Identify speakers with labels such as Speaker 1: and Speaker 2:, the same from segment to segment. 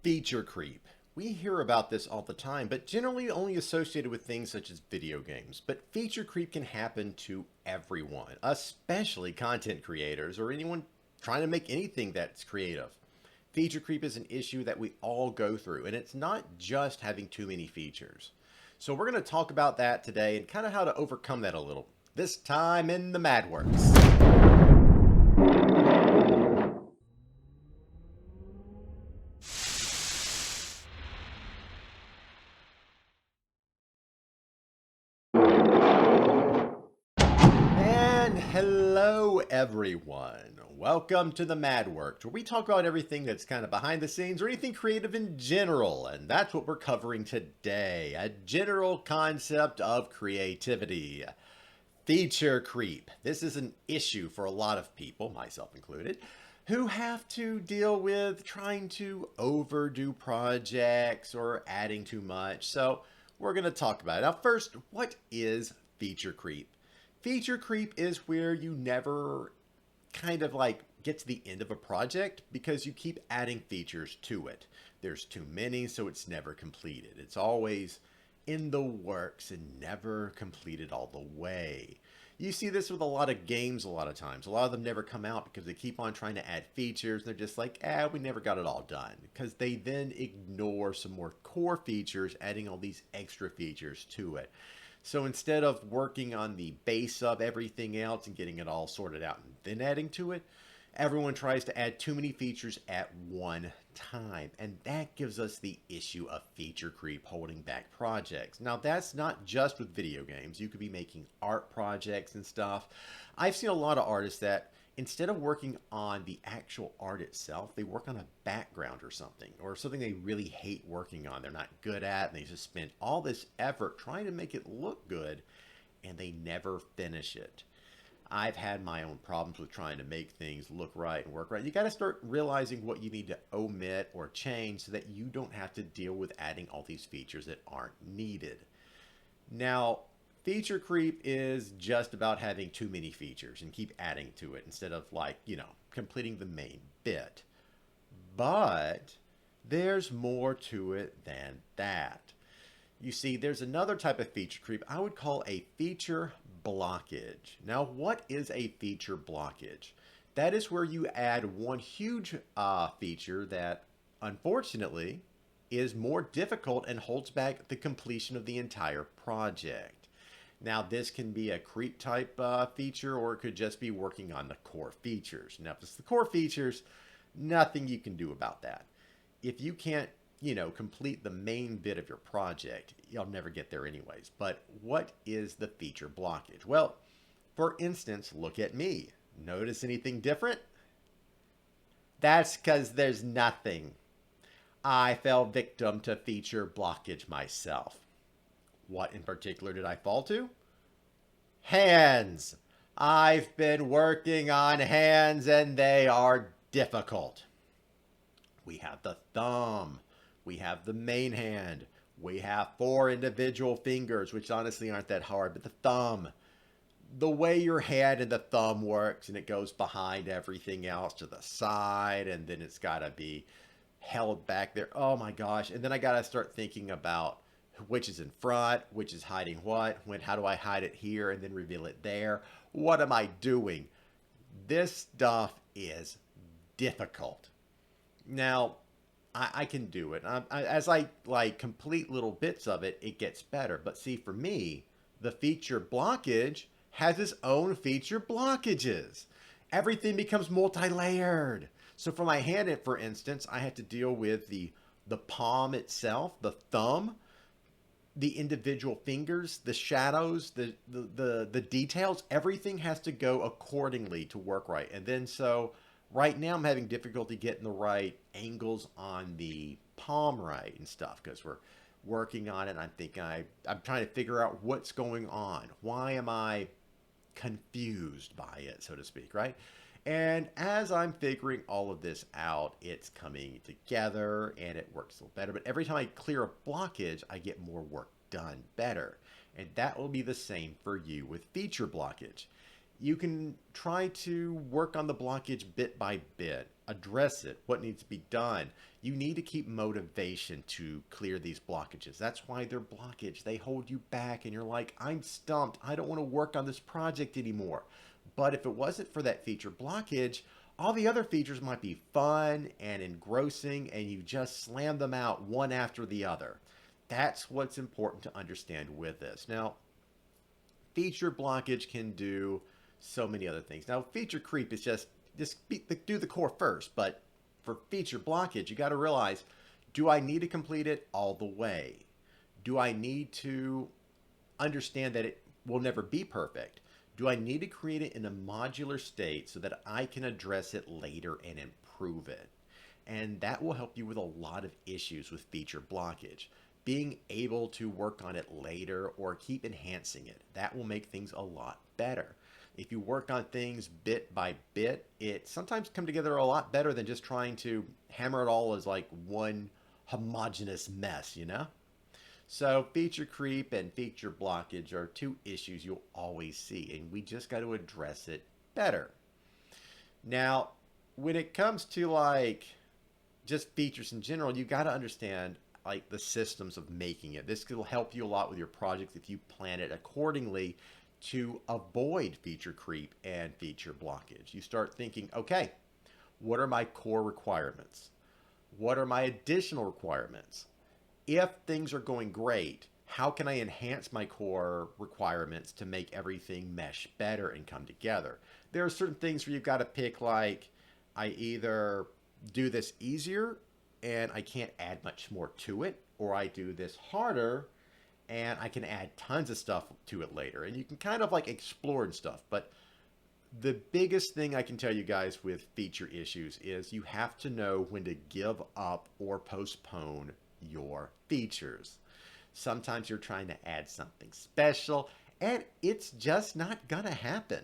Speaker 1: Feature creep. We hear about this all the time, but generally only associated with things such as video games. But feature creep can happen to everyone, especially content creators or anyone trying to make anything that's creative. Feature creep is an issue that we all go through, and it's not just having too many features. So we're going to talk about that today and kind of how to overcome that a little. This time in the Madworx. And hello, everyone. Welcome to the Madworx, where we talk about everything that's kind of behind the scenes or anything creative in general. And that's what we're covering today, a general concept of creativity. Feature creep. This is an issue for a lot of people, myself included, who have to deal with trying to overdo projects or adding too much. So we're going to talk about it. Now, first, what is feature creep? Feature creep is where you never kind of like get to the end of a project because you keep adding features to it. There's too many, so it's never completed. It's always in the works and never completed all the way. You see this with a lot of games a lot of times. A lot of them never come out because they keep on trying to add features. They're just like, we never got it all done. Because they then ignore some more core features, adding all these extra features to it. So instead of working on the base of everything else and getting it all sorted out and then adding to it, everyone tries to add too many features at one time. And that gives us the issue of feature creep holding back projects. Now, that's not just with video games. You could be making art projects and stuff. I've seen a lot of artists that instead of working on the actual art itself, they work on a background or something they really hate working on. They're not good at, and they just spend all this effort trying to make it look good, and they never finish it. I've had my own problems with trying to make things look right and work right. You got to start realizing what you need to omit or change so that you don't have to deal with adding all these features that aren't needed. Now, feature creep is just about having too many features and keep adding to it instead of completing the main bit. But there's more to it than that. You see, there's another type of feature creep I would call a feature blockage. Now, what is a feature blockage? That is where you add one huge feature that, unfortunately, is more difficult and holds back the completion of the entire project. Now, this can be a creep type feature, or it could just be working on the core features. Now, if it's the core features, nothing you can do about that. If you can't complete the main bit of your project, you'll never get there anyways. But what is the feature blockage? Well, for instance, look at me. Notice anything different? That's because there's nothing. I fell victim to feature blockage myself. What in particular did I fall to? Hands. I've been working on hands and they are difficult. We have the thumb. We have the main hand. We have 4 individual fingers, which honestly aren't that hard, but the thumb. The way your hand and the thumb works, and it goes behind everything else to the side, and then it's got to be held back there. Oh my gosh. And then I got to start thinking about which is in front, which is hiding what, how do I hide it here and then reveal it there? What am I doing? This stuff is difficult. Now, I can do it. As I complete little bits of it, it gets better. But see, for me, the feature blockage has its own feature blockages. Everything becomes multi-layered. So for my hand, for instance, I have to deal with the palm itself, the thumb, the individual fingers, the shadows, the details. Everything has to go accordingly to work right. And then so right now I'm having difficulty getting the right angles on the palm right and stuff because we're working on it. I'm trying to figure out what's going on. Why am I confused by it, so to speak, right? And as I'm figuring all of this out, it's coming together and it works a little better. But every time I clear a blockage, I get more work done better. And that will be the same for you with feature blockage. You can try to work on the blockage bit by bit. address it, what needs to be done. You need to keep motivation to clear these blockages. That's why they're blockage. They hold you back and you're like, I'm stumped. I don't want to work on this project anymore. But if it wasn't for that feature blockage, all the other features might be fun and engrossing and you just slam them out one after the other. That's what's important to understand with this. Now, feature blockage can do so many other things. Now, feature creep is just do the core first, but for feature blockage, you got to realize, do I need to complete it all the way? Do I need to understand that it will never be perfect? Do I need to create it in a modular state so that I can address it later and improve it? And that will help you with a lot of issues with feature blockage. Being able to work on it later or keep enhancing it, that will make things a lot better. If you work on things bit by bit, it sometimes come together a lot better than just trying to hammer it all as like one homogeneous mess, you know? So feature creep and feature blockage are two issues you'll always see, and we just got to address it better. Now, when it comes to like just features in general, you got to understand like the systems of making it. This will help you a lot with your projects if you plan it accordingly to avoid feature creep and feature blockage. You start thinking, okay, what are my core requirements? What are my additional requirements? If things are going great, how can I enhance my core requirements to make everything mesh better and come together? There are certain things where you've got to pick, like, I either do this easier and I can't add much more to it, or I do this harder and I can add tons of stuff to it later. And you can kind of like explore and stuff. But the biggest thing I can tell you guys with feature issues is you have to know when to give up or postpone your features. Sometimes you're trying to add something special and it's just not gonna happen.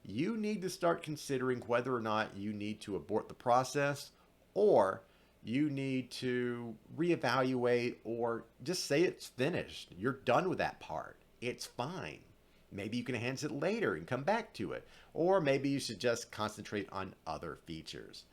Speaker 1: You need to start considering whether or not you need to abort the process, or you need to reevaluate, or just say it's finished. You're done with that part. It's fine. Maybe you can enhance it later and come back to it. Or maybe you should just concentrate on other features.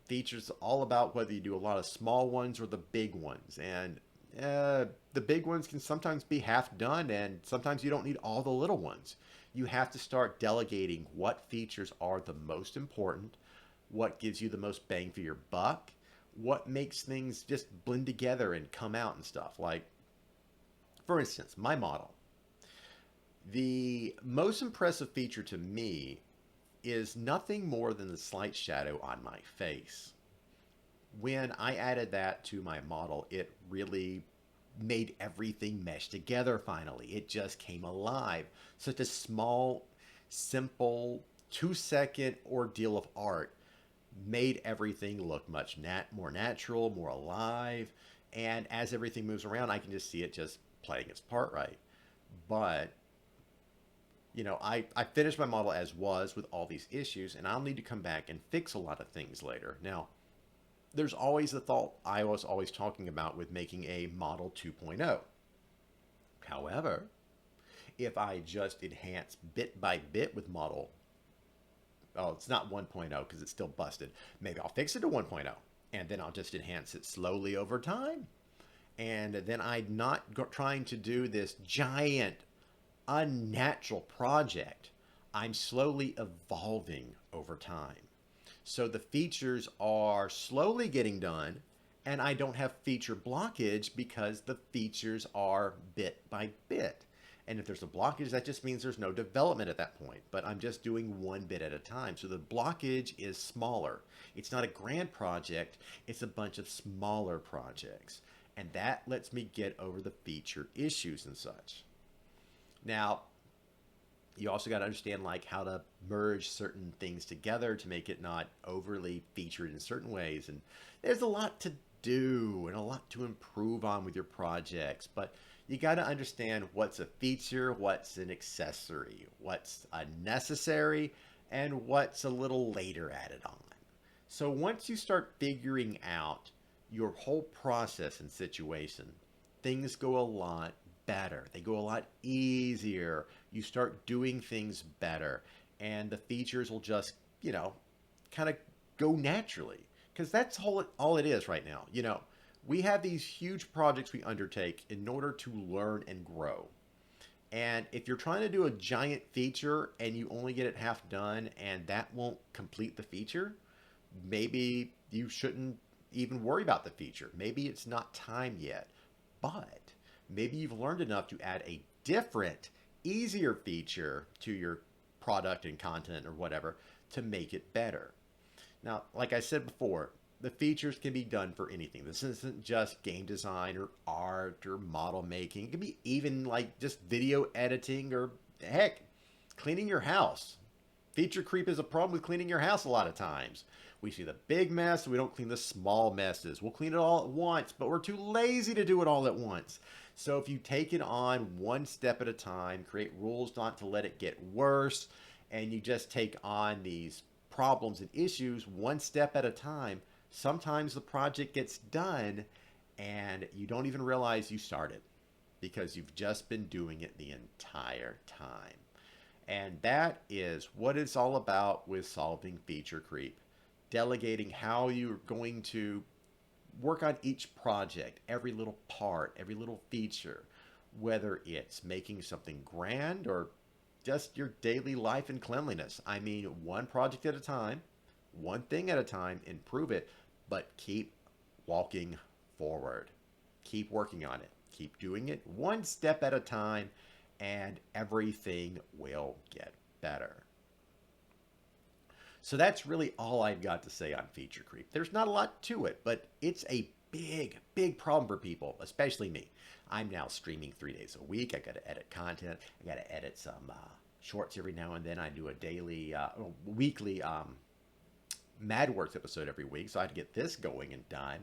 Speaker 1: Features all about whether you do a lot of small ones or the big ones. And the big ones can sometimes be half done, and sometimes you don't need all the little ones. You have to start delegating what features are the most important, what gives you the most bang for your buck, what makes things just blend together and come out and stuff. Like, for instance, my model. The most impressive feature to me is nothing more than the slight shadow on my face. When I added that to my model, it really made everything mesh together finally. It just came alive. Such a small, simple, 2-second ordeal of art made everything look much more natural, more alive. And as everything moves around, I can just see it just playing its part right. But I finished my model as was with all these issues, and I'll need to come back and fix a lot of things later. Now, there's always the thought I was always talking about with making a model 2.0. However, if I just enhance bit by bit with model, oh, it's not 1.0 because it's still busted. Maybe I'll fix it to 1.0, and then I'll just enhance it slowly over time. And then I'm not trying to do this giant unnatural project. I'm slowly evolving over time. So the features are slowly getting done, and I don't have feature blockage because the features are bit by bit. And if there's a blockage, that just means there's no development at that point. But I'm just doing one bit at a time. So the blockage is smaller. It's not a grand project. It's a bunch of smaller projects. And that lets me get over the feature issues and such. Now, you also got to understand like how to merge certain things together to make it not overly featured in certain ways. And there's a lot to do and a lot to improve on with your projects. But you got to understand what's a feature, what's an accessory, what's a necessary, and what's a little later added on. So once you start figuring out your whole process and situation, things go a lot better. They go a lot easier. You start doing things better, and the features will just, kind of go naturally. Because that's all it is right now. You know, we have these huge projects we undertake in order to learn and grow. And if you're trying to do a giant feature and you only get it half done and that won't complete the feature, maybe you shouldn't even worry about the feature. Maybe it's not time yet. But maybe you've learned enough to add a different, easier feature to your product and content or whatever to make it better. Now, like I said before, the features can be done for anything. This isn't just game design or art or model making. It can be even like just video editing or heck, cleaning your house. Feature creep is a problem with cleaning your house a lot of times. We see the big mess, we don't clean the small messes. We'll clean it all at once, but we're too lazy to do it all at once. So if you take it on one step at a time, create rules not to let it get worse, and you just take on these problems and issues one step at a time, sometimes the project gets done and you don't even realize you started because you've just been doing it the entire time. And that is what it's all about with solving feature creep. Delegating how you're going to work on each project, every little part, every little feature, whether it's making something grand or just your daily life and cleanliness. I mean, one project at a time, one thing at a time, improve it, but keep walking forward. Keep working on it. Keep doing it one step at a time, and everything will get better. So that's really all I've got to say on feature creep. There's not a lot to it, but it's a big, big problem for people, especially me. I'm now streaming 3 days a week. I got to edit content. I got to edit some shorts every now and then. I do a weekly Madworx episode every week, so I have to get this going and done.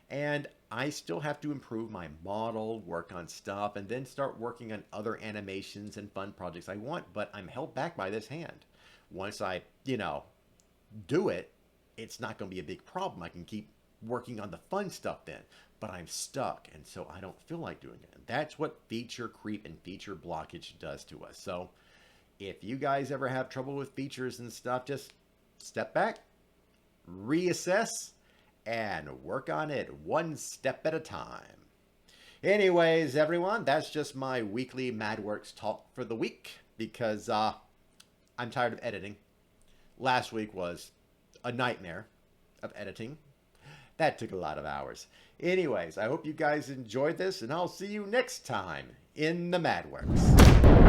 Speaker 1: And I still have to improve my model, work on stuff, and then start working on other animations and fun projects I want, but I'm held back by this hand. Once I, do it, it's not going to be a big problem. I can keep working on the fun stuff then, but I'm stuck, and so I don't feel like doing it. And that's what feature creep and feature blockage does to us. So if you guys ever have trouble with features and stuff, just step back, reassess, and work on it one step at a time. Anyways, everyone, that's just my weekly Madworx talk for the week because I'm tired of editing. Last week was a nightmare of editing. That took a lot of hours. Anyways, I hope you guys enjoyed this, and I'll see you next time in the Madworx.